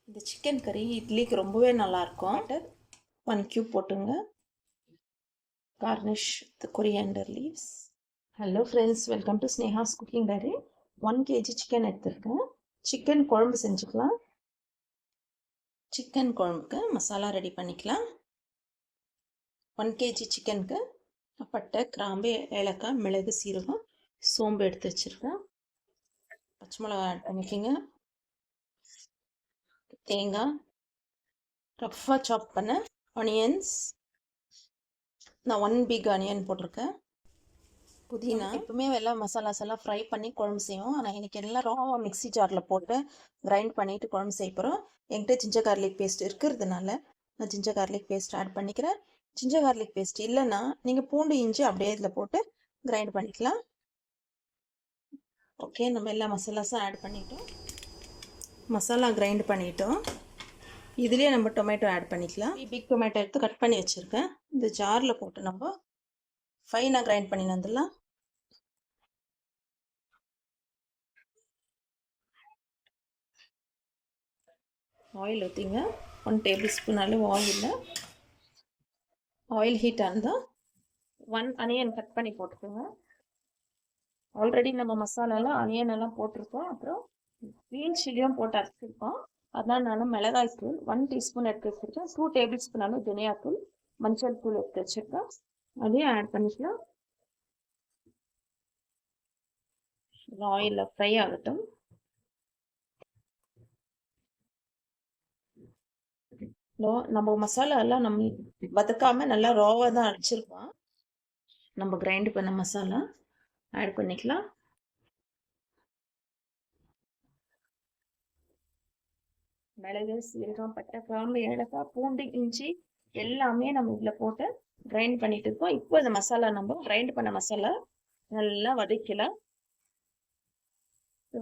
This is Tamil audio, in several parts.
இந்த சிக்கன் கறி இட்லிக்கு ரொம்பவே நல்லாயிருக்கும். 1 cube போட்டுங்க. Garnish with coriander leaves. Hello friends, welcome to Sneha's cooking diary. 1 kg chicken எடுத்திருக்கேன். சிக்கன் குழம்பு செஞ்சுக்கலாம். சிக்கன் குழம்புக்கு மசாலா ரெடி பண்ணிக்கலாம். 1 kg சிக்கனுக்கு பட்டை, கிராம்பு, ஏலக்காய், மிளகு, சீரகம், சோம்பு எடுத்து வச்சுருக்கேன். பச்சை மிளகாய் ஆட் பண்ணிக்கோங்க. தேங்காய், ரஃப்பாக சாப் பண்ண ஆனியன்ஸ், நான் 1 big ஆனியன் போட்டிருக்கேன். புதினா. எப்பவுமே எல்லாம் மசாலாஸ் எல்லாம் ஃப்ரை பண்ணி குழம்பு செய்வோம். ஆனால் எனக்கு எல்லாம் ராவாக மிக்ஸி ஜாரில் போட்டு கிரைண்ட் பண்ணிவிட்டு குழம்பு செய்ய போகிறோம். என்கிட்ட ஜிஞ்சர் கார்லிக் பேஸ்ட் இருக்கிறதுனால நான் ஜிஞ்சர் கார்லிக் பேஸ்ட் ஆட் பண்ணிக்கிறேன். ஜிஞ்சர் கார்லிக் பேஸ்ட் இல்லைன்னா நீங்கள் பூண்டு இஞ்சி அப்படியே இதில் போட்டு கிரைண்ட் பண்ணிக்கலாம். ஓகே, நம்ம எல்லா மசாலாஸும் ஆட் பண்ணிட்டோம். மசாலா கிரைண்ட் பண்ணிட்டோம். இதுலேயே நம்ம டொமேட்டோ ஆட் பண்ணிக்கலாம். பிக் டொமேட்டோ எடுத்து கட் பண்ணி வச்சுருக்கேன். இந்த ஜாரில் போட்டு நம்ம ஃபைனாக கிரைண்ட் பண்ணி வந்துடலாம். ஆயில் ஊற்றிங்க. 1 tablespoon அளவு ஆயில் ஹீட் இருந்தால் 1 அனியன் கட் பண்ணி போட்டுக்கோங்க. ஆல்ரெடி நம்ம மசாலாலாம் அனியன் எல்லாம் போட்டிருக்கோம். அப்புறம் க்ரீன் சில்லியும் போட்டு அரைச்சிருக்கோம். அதனால் நான் மிளகாய் தூள் 1 teaspoon எடுத்து வச்சுருக்கேன். 2 tablespoon அளவு தனியாத்தூள், மஞ்சள் தூள் எடுத்து வச்சுருக்கேன். அதையும் ஆட் பண்ணிக்கலாம். ஆயிலில் ஃப்ரை ஆகட்டும். நம்ம மசாலா எல்லாம் நம்ம வதக்காம நல்லா ராவாக தான் அரைச்சிருக்கோம். நம்ம கிரைண்ட் பண்ண மசாலா ஆட் பண்ணிக்கலாம். மிளகு, சீரகம், பட்டை, கிராம்பு, ஏலக்காய், பூண்டு, இஞ்சி எல்லாமே நம்ம இதில் போட்டு கிரைண்ட் பண்ணிட்டு இருக்கோம். இப்போ இந்த மசாலா நம்ம கிரைண்ட் பண்ண மசாலா நல்லா வதக்கலாம்.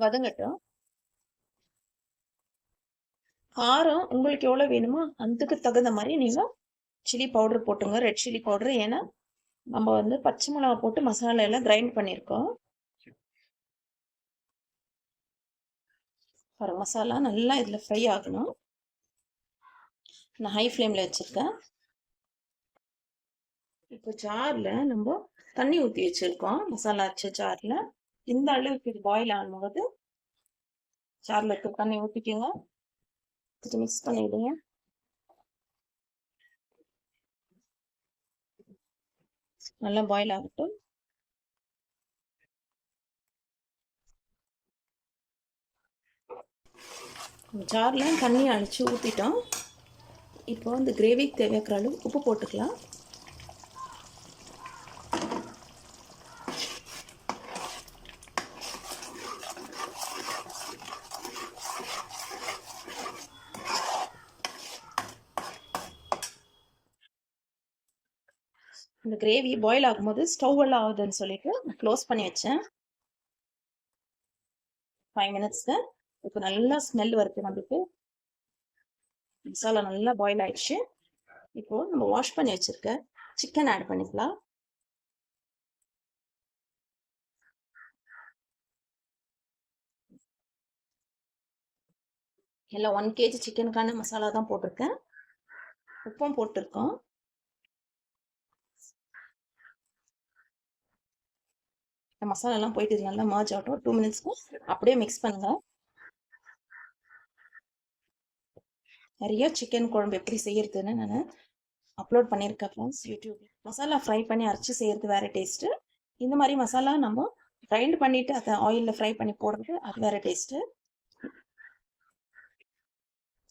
வதங்கட்டும். காரம் உங்களுக்கு எவ்வளோ வேணுமோ அதுக்கு தகுந்த மாதிரி நீங்கள் சில்லி பவுடர் போட்டுங்க, ரெட் சில்லி பவுடர். ஏன்னா நம்ம வந்து பச்சை மிளகா போட்டு மசாலா எல்லாம் கிரைண்ட் பண்ணியிருக்கோம். மசாலா நல்லா இதில் ஃப்ரை ஆகணும். நான் ஹை ஃப்ளேமில் வச்சுருக்கேன். இப்போ ஜாரில் நம்ம தண்ணி ஊற்றி வச்சுருக்கோம். மசாலா அரைச்ச ஜாரில் இந்த அளவுக்கு இது பாயில் ஆகும்போது ஜாரில் இருக்க தண்ணி ஊற்றிக்கோங்க. மிக்ஸ் பண்ணிவிடுங்க. நல்லா பாயில் ஆகட்டும். ஜாரில் தண்ணி அழிச்சு ஊற்றிட்டோம். இப்போ இந்த கிரேவிக்கு தேவையான அளவு உப்பு போட்டுக்கலாம். இந்த கிரேவி பாயில் ஆகும்போது ஸ்டவ் எல்லாம் ஆகுதுன்னு சொல்லிட்டு க்ளோஸ் பண்ணி வச்சேன் 5 minutesக்கு. இப்போ நல்லா ஸ்மெல் வருது. நம்மளுக்கு மசாலா நல்லா பாயில் ஆயிடுச்சு. இப்போ நம்ம வாஷ் பண்ணி வச்சிருக்க சிக்கன் ஆட் பண்ணிக்கலாம். எல்லாம் 1 kg சிக்கனுக்கான மசாலா தான் போட்டிருக்கேன். உப்பும் போட்டிருக்கோம். மசாலா எல்லாம் போயிட்டு இது நல்லா மர்ஜ் ஆகட்டும். 2 minutesக்கு அப்படியே மிக்ஸ் பண்ணுங்க. நிறைய சிக்கன் குழம்பு எப்படி செய்யறதுன்னு நான் அப்லோட் பண்ணியிருக்கேன் ஃப்ரெண்ட்ஸ் யூடியூப்ல. மசாலா ஃப்ரை பண்ணி அரைச்சி செய்யறது வேற டேஸ்ட்டு. இந்த மாதிரி மசாலா நம்ம கிரைண்ட் பண்ணிட்டு அதை ஆயிலில் ஃப்ரை பண்ணி போடுறது அது வேற டேஸ்ட்டு.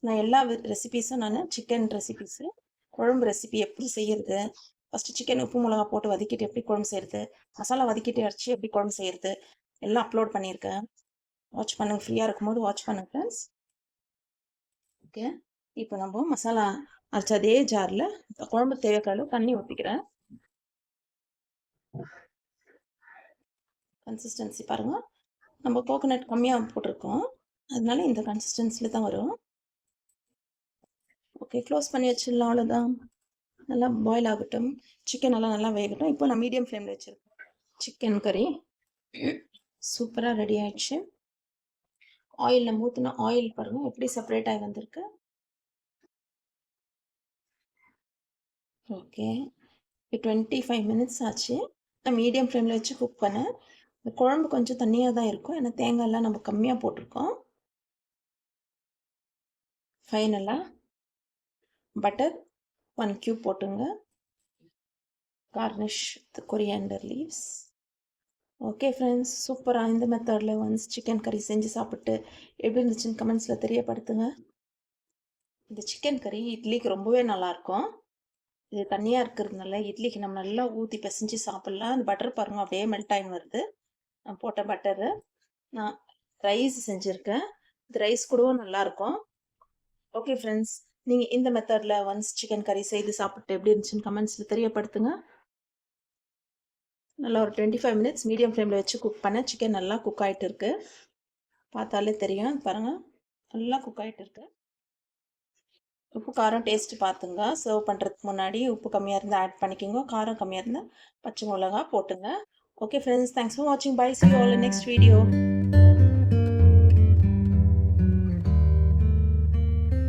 நான் எல்லா ரெசிபீஸும் சிக்கன் ரெசிபீஸு, குழம்பு ரெசிபி எப்படி செய்யறது, ஃபஸ்ட்டு சிக்கன் உப்பு மிளகா போட்டு வதக்கிட்டு எப்படி குழம்பு செய்யறது, மசாலா வதக்கிட்டு அரைச்சி எப்படி குழம்பு செய்யறது எல்லாம் அப்லோட் பண்ணியிருக்கேன். வாட்ச் பண்ணுங்க, ஃப்ரீயாக இருக்கும்போது வாட்ச் பண்ணுங்க ஃப்ரெண்ட்ஸ். ஓகே, இப்போ நம்ம மசாலா அரைச்ச அதே ஜாரில் குழம்பு தேவையான அளவு தண்ணி ஊற்றிக்கிறேன். கன்சிஸ்டன்சி பாருங்கள். நம்ம கோகோனட் கம்மியாக போட்டிருக்கோம், அதனால இந்த கன்சிஸ்டன்சியில் தான் வரும். ஓகே, க்ளோஸ் பண்ணி வச்சிடலாம். அவ்வளோதான். நல்லா பாயில் ஆகட்டும். சிக்கன் எல்லாம் நல்லா வேகட்டும். இப்போ நான் மீடியம் ஃப்ளேமில் வச்சுருக்கேன். சிக்கன் கறி சூப்பராக ரெடி ஆயிடுச்சு. ஆயில் நம்ம ஊற்றின ஆயில் பாருங்கள் எப்படி செப்பரேட் ஆகி வந்திருக்கு. ஓகே, 25 மினிட்ஸ் ஆச்சு. நான் மீடியம் ஃப்ளேமில் வச்சு குக் பண்ணேன். இந்த குழம்பு கொஞ்சம் தண்ணியாக தான் இருக்கும், ஏன்னா தேங்காயெல்லாம் நம்ம கம்மியாக போட்டிருக்கோம். ஃபைனலாக பட்டர் 1 கியூப் போட்டுங்க. Cornish coriander leaves. Okay friends, சூப்பராக இந்த மெத்தடில் ஒன்ஸ் சிக்கன் கறி செஞ்சு சாப்பிட்டு எப்படி இருந்துச்சுன்னு கமெண்ட்ஸில் தெரியப்படுத்துங்க. இந்த சிக்கன் கறி இட்லிக்கு ரொம்பவே நல்லாயிருக்கும். இது தண்ணியாக இருக்கிறதுனால இட்லிக்கு நம்ம நல்லா ஊற்றி பிசைஞ்சு சாப்பிட்லாம். அந்த பட்டர் பாருங்கள் அப்படியே மெல்ட் ஆகி வருது. நான் போட்ட பட்டரு. நான் ரைஸ் செஞ்சுருக்கேன். இது ரைஸ் கூடவும் நல்லாயிருக்கும். ஓகே ஃப்ரெண்ட்ஸ், நீங்கள் இந்த மெத்தடில் ஒன்ஸ் சிக்கன் கறி செய்து சாப்பிட்டு எப்படி இருந்துச்சுன்னு கமெண்ட்ஸில் தெரியப்படுத்துங்க. நல்லா ஒரு 25 மினிட்ஸ் மீடியம் ஃப்ளேமில் வச்சு குக் பண்ணேன். சிக்கன் நல்லா குக் ஆகிட்டு இருக்கு, பார்த்தாலே தெரியும். பாருங்கள், நல்லா குக் ஆகிட்டு இருக்கு. உப்பு காரம் டேஸ்ட்டு பார்த்துங்க. சர்வ் பண்ணுறதுக்கு முன்னாடி உப்பு கம்மியாக இருந்தால் ஆட் பண்ணிக்கோங்க, காரம் கம்மியாக இருந்தால் பச்சை மிளகா போட்டுங்க. ஓகே ஃப்ரெண்ட்ஸ், தேங்க்ஸ் ஃபார் வாட்சிங். Bye, see you all in next video.